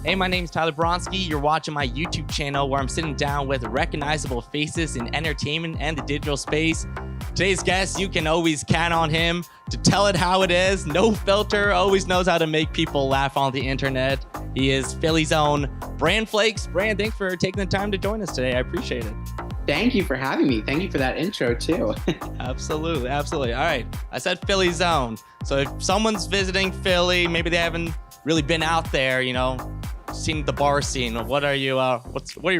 Hey, my name's Tyler Boronski. You're watching my YouTube channel where I'm sitting down with recognizable faces in entertainment and the digital space. Today's guest, you can always count on him to tell it how it is. No filter, always knows how to make people laugh on the internet. He is Philly's own Bran Flakezz. Bran, thanks for taking the time to join us today. I appreciate it. Thank you for having me. Thank you for that intro too. Absolutely. All right, I said Philly's own. So if someone's visiting Philly, maybe they haven't really been out there, seen the bar scene. What are you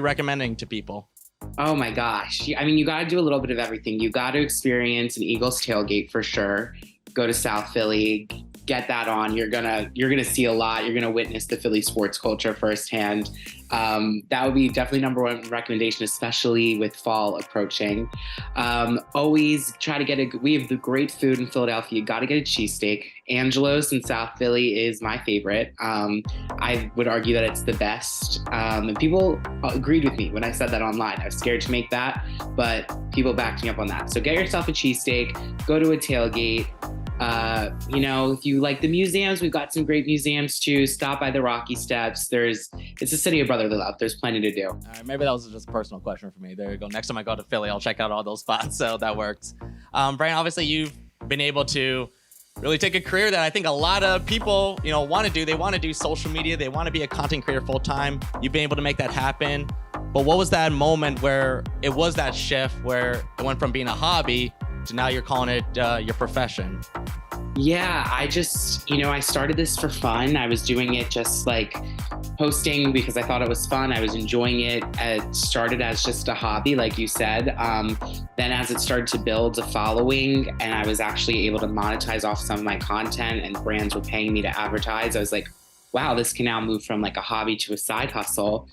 recommending to people? Oh my gosh. I mean, you got to do a little bit of everything. You got to experience an Eagles tailgate for sure. Go to South Philly, get that on. You're gonna see a lot. You're gonna witness the Philly sports culture firsthand. That would be definitely number one recommendation, especially with fall approaching. Always try to we have the great food in Philadelphia. You got to get a cheesesteak. Angelo's in South Philly is my favorite. I would argue that it's the best. And people agreed with me when I said that online. I was scared to make that, but people backed me up on that. So get yourself a cheesesteak, go to a tailgate. If you like the museums, we've got some great museums too. Stop by the Rocky Steps. It's a city of brotherly love. There's plenty to do. All right, maybe that was just a personal question for me. There you go. Next time I go to Philly, I'll check out all those spots. So that works. Brian, obviously you've been able to really take a career that I think a lot of people, want to do. They want to do social media. They want to be a content creator full time. You've been able to make that happen. But what was that moment where it was that shift where it went from being a hobby to now you're calling it your profession? Yeah, I started this for fun. I was doing it just like posting because I thought it was fun. I was enjoying it. It started as just a hobby, like you said. Then as it started to build a following and I was actually able to monetize off some of my content and brands were paying me to advertise, I was like, wow, this can now move from like a hobby to a side hustle.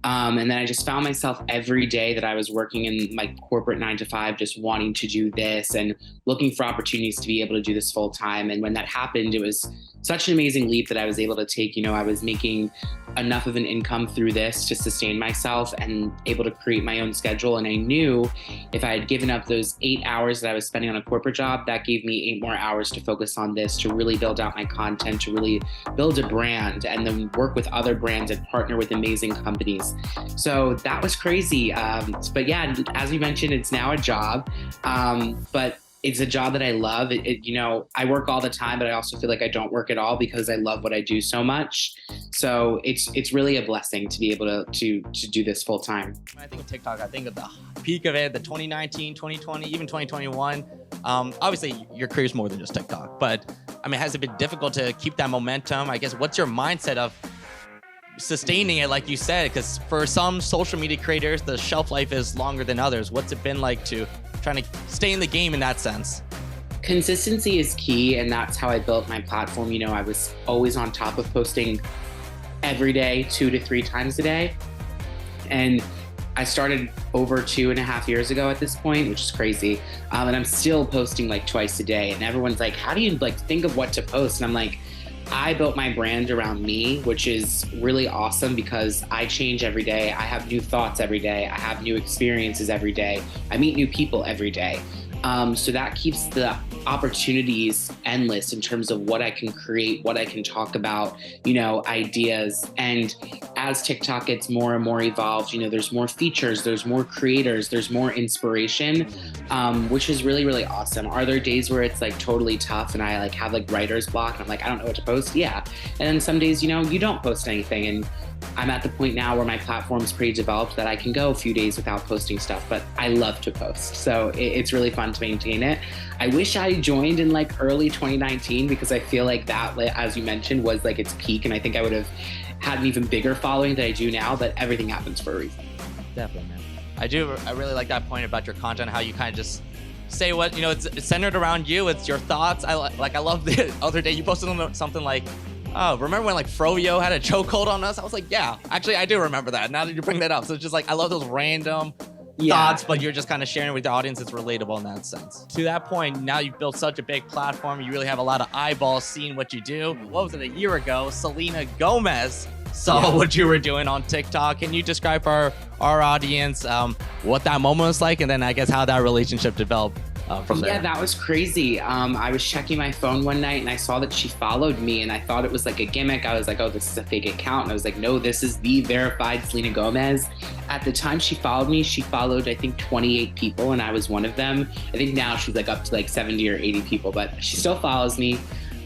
And then I just found myself every day that I was working in my corporate 9-to-5, just wanting to do this and looking for opportunities to be able to do this full time. And when that happened, it was such an amazing leap that I was able to take. I was making enough of an income through this to sustain myself and able to create my own schedule. And I knew if I had given up those 8 hours that I was spending on a corporate job, that gave me 8 more hours to focus on this, to really build out my content, to really build a brand and then work with other brands and partner with amazing companies. So that was crazy. But yeah, as you mentioned, it's now a job. But it's a job that I love. I work all the time, but I also feel like I don't work at all because I love what I do so much. So it's really a blessing to be able to do this full time. When I think of TikTok, I think of the peak of it, the 2019, 2020, even 2021. Obviously, your career is more than just TikTok, but has it been difficult to keep that momentum? I guess, what's your mindset of sustaining it, like you said? Because for some social media creators, the shelf life is longer than others. What's it been like to trying to stay in the game in that sense? Consistency is key, and that's how I built my platform. I was always on top of posting every day, 2 to 3 times a day. And I started over 2.5 years ago at this point, which is crazy. And I'm still posting like twice a day. And everyone's like, how do you think of what to post? And I'm like, I built my brand around me, which is really awesome because I change every day. I have new thoughts every day. I have new experiences every day. I meet new people every day. So that keeps the opportunities endless in terms of what I can create, what I can talk about, ideas. And as TikTok gets more and more evolved, there's more features, there's more creators, there's more inspiration, which is really, really awesome. Are there days where it's like totally tough and I have writer's block and I'm like, I don't know what to post? Yeah. And then some days, you don't post anything. And I'm at the point now where my platform's pretty developed that I can go a few days without posting stuff, but I love to post. So it's really fun to maintain it. I wish I joined in early 2019 because I feel like that, as you mentioned, was its peak. And I think I would have had an even bigger following than I do now, but everything happens for a reason. Definitely, man. I really like that point about your content, how you kind of just say what, it's centered around you. It's your thoughts. I love the other day you posted something like, oh, remember when Froyo had a chokehold on us? I was like, yeah, actually, I do remember that. Now that you bring that up. So it's just I love those random thoughts, but you're just kind of sharing it with the audience. It's relatable in that sense. To that point, now you've built such a big platform. You really have a lot of eyeballs seeing what you do. What was it, a year ago? Selena Gomez saw what you were doing on TikTok. Can you describe for our audience what that moment was like? And then I guess how that relationship developed from there? Yeah, that was crazy. I was checking my phone one night and I saw that she followed me and I thought it was like a gimmick. I was like, oh, this is a fake account. And I was like, no, this is the verified Selena Gomez. At the time she followed me, she followed, I think, 28 people and I was one of them. I think now she's like up to like 70 or 80 people, but she still follows me.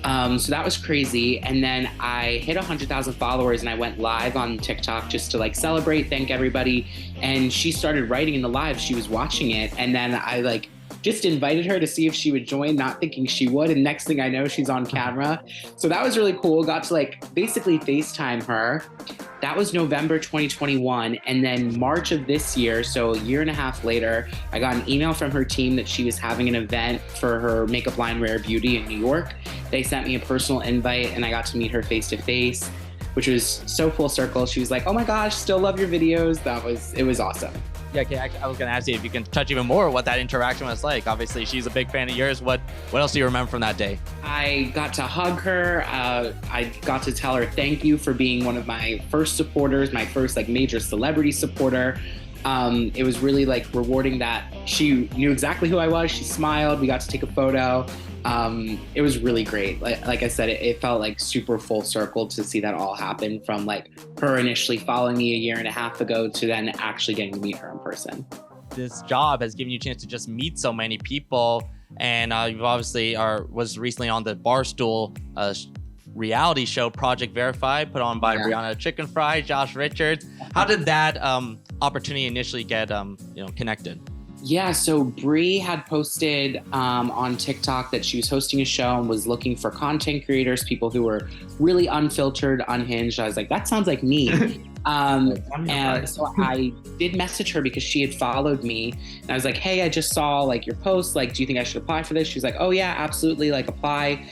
So that was crazy. And then I hit 100,000 followers and I went live on TikTok just to like celebrate, thank everybody. And she started writing in the live. She was watching it. And then I like just invited her to see if she would join, not thinking she would. And next thing I know, she's on camera. So that was really cool. Got to like basically FaceTime her. That was November 2021. And then March of this year, so a year and a half later, I got an email from her team that she was having an event for her makeup line Rare Beauty in New York. They sent me a personal invite and I got to meet her face to face, which was so full circle. She was like, oh my gosh, still love your videos. It was awesome. Yeah, okay, I was gonna ask you if you can touch even more what that interaction was like. Obviously, she's a big fan of yours. What else do you remember from that day? I got to hug her. I got to tell her thank you for being one of my first supporters, my first like major celebrity supporter. It was really like rewarding that she knew exactly who I was. She smiled. We got to take a photo. It was really great. Like I said, it felt like super full circle to see that all happen, from like her initially following me a year and a half ago to then actually getting to meet her in person. This job has given you a chance to just meet so many people, and you've obviously was recently on the Barstool reality show Project Verified, put on by Brianna, Chickenfry, Josh Richards. How did that opportunity initially get connected? Yeah, so Brie had posted on TikTok that she was hosting a show and was looking for content creators, people who were really unfiltered, unhinged. I was like, that sounds like me. And so I did message her because she had followed me. And I was like, hey, I just saw like your post. Like, do you think I should apply for this? She was like, oh yeah, absolutely. Like, apply.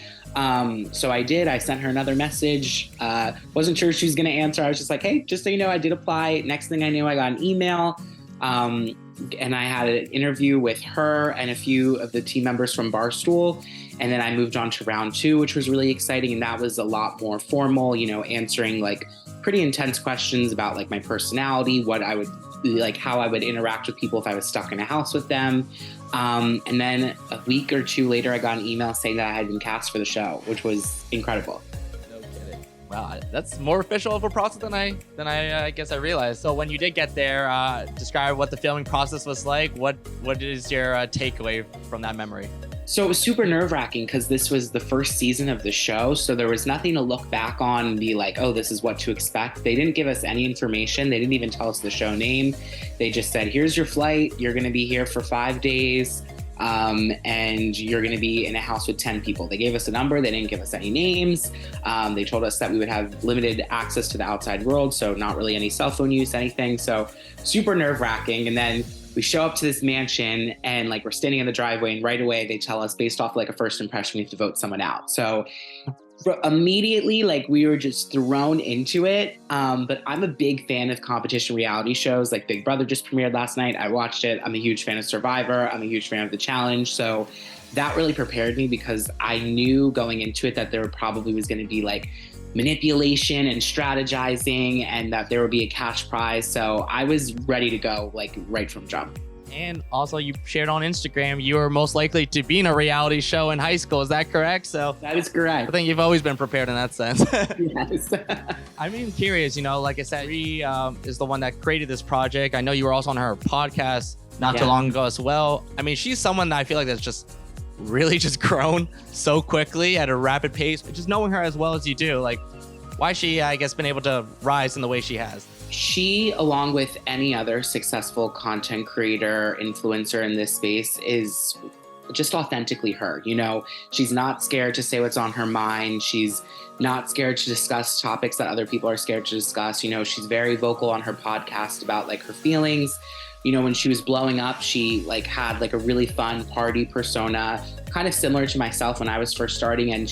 So I did. I sent her another message. Wasn't sure she was going to answer. I was just like, hey, just so you know, I did apply. Next thing I knew, I got an email. And I had an interview with her and a few of the team members from Barstool. And then I moved on to round 2, which was really exciting. And that was a lot more formal, answering like pretty intense questions about like my personality, what I would like, how I would interact with people if I was stuck in a house with them. And then a week or 2 later, I got an email saying that I had been cast for the show, which was incredible. Wow, that's more official of a process than I guess I realized. So when you did get there, describe what the filming process was like. What is your takeaway from that memory? So it was super nerve-wracking because this was the first season of the show. So there was nothing to look back on and be like, oh, this is what to expect. They didn't give us any information. They didn't even tell us the show name. They just said, here's your flight. You're going to be here for 5 days. And you're going to be in a house with 10 people. They gave us a number. They didn't give us any names. They told us that we would have limited access to the outside world. So not really any cell phone use, anything. So super nerve-wracking. And then we show up to this mansion and like we're standing in the driveway and right away they tell us, based off like a first impression, we have to vote someone out. So immediately, like we were just thrown into it. But I'm a big fan of competition reality shows. Like Big Brother just premiered last night. I watched it. I'm a huge fan of Survivor. I'm a huge fan of The Challenge. So that really prepared me because I knew going into it that there probably was going to be like manipulation and strategizing and that there would be a cash prize. So I was ready to go like right from jump. And also you shared on Instagram, you were most likely to be in a reality show in high school. Is that correct? So that is correct. I think you've always been prepared in that sense. Yes. I'm curious, like I said, Brie is the one that created this project. I know you were also on her podcast not too long ago as well. I mean, she's someone that I feel like that's just really just grown so quickly at a rapid pace. Just knowing her as well as you do, like why she, I guess, been able to rise in the way she has. She, along with any other successful content creator, influencer in this space, is just authentically her. She's not scared to say what's on her mind. She's not scared to discuss topics that other people are scared to discuss. She's very vocal on her podcast about like her feelings. When she was blowing up, she like had like a really fun party persona, kind of similar to myself when I was first starting. And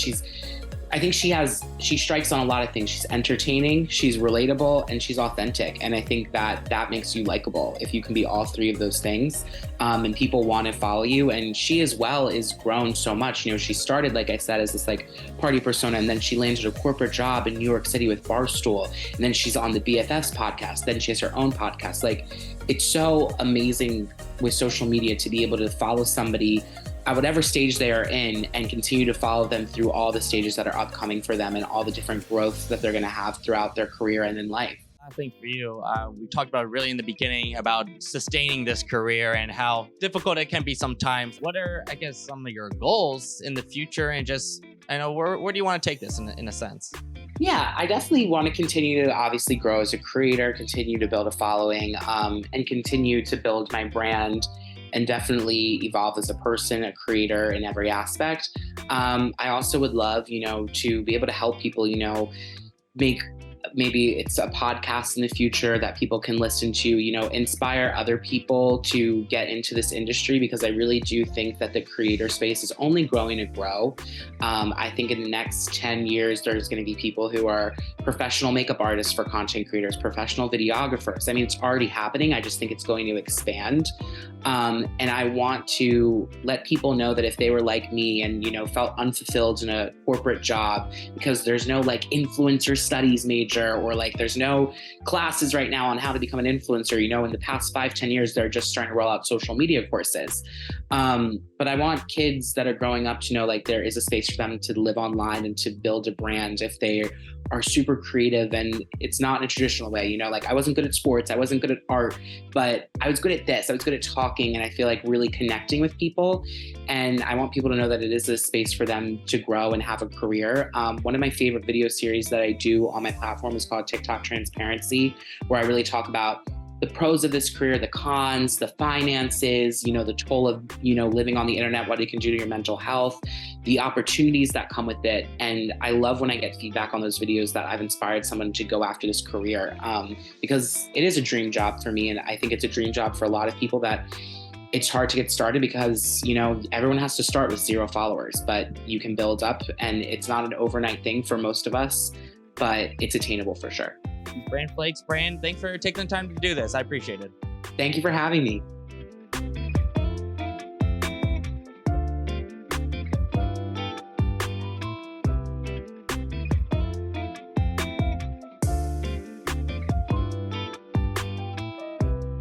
I think she strikes on a lot of things. She's entertaining, she's relatable, and she's authentic. And I think that makes you likable if you can be all 3 of those things. And people want to follow you. And she as well is grown so much. She started, like I said, as this like party persona, and then she landed a corporate job in New York City with Barstool. And then she's on the BFFs podcast. Then she has her own podcast. Like, it's so amazing with social media to be able to follow somebody at whatever stage they are in and continue to follow them through all the stages that are upcoming for them and all the different growth that they're going to have throughout their career and in life. I think for you, we talked about really in the beginning about sustaining this career and how difficult it can be sometimes. What are, I guess, some of your goals in the future, and just, I know, where do you want to take this in a sense? Yeah, I definitely want to continue to obviously grow as a creator, continue to build a following, and continue to build my brand and definitely evolve as a person, a creator in every aspect. I also would love, to be able to help people, make maybe it's a podcast in the future that people can listen to, inspire other people to get into this industry, because I really do think that the creator space is only growing to grow. I think in the next 10 years, there's going to be people who are professional makeup artists for content creators, professional videographers. I mean, it's already happening. I just think it's going to expand. And I want to let people know that if they were like me and, felt unfulfilled in a corporate job because there's no like influencer studies major, or like there's no classes right now on how to become an influencer, in the past 5-10 years, they're just starting to roll out social media courses. But I want kids that are growing up to know like there is a space for them to live online and to build a brand if they are super creative, and it's not in a traditional way. Like I wasn't good at sports, I wasn't good at art, but I was good at this. I was good at talking, and I feel like really connecting with people. And I want people to know that it is a space for them to grow and have a career. One of my favorite video series that I do on my platform is called TikTok Transparency, where I really talk about the pros of this career, the cons, the finances, the toll of, living on the internet, what it can do to your mental health, the opportunities that come with it. And I love when I get feedback on those videos that I've inspired someone to go after this career, because it is a dream job for me. And I think it's a dream job for a lot of people that it's hard to get started because, everyone has to start with 0 followers, but you can build up, and it's not an overnight thing for most of us, but it's attainable for sure. Bran Flakezz, Bran, thanks for taking the time to do this. I appreciate it. Thank you for having me.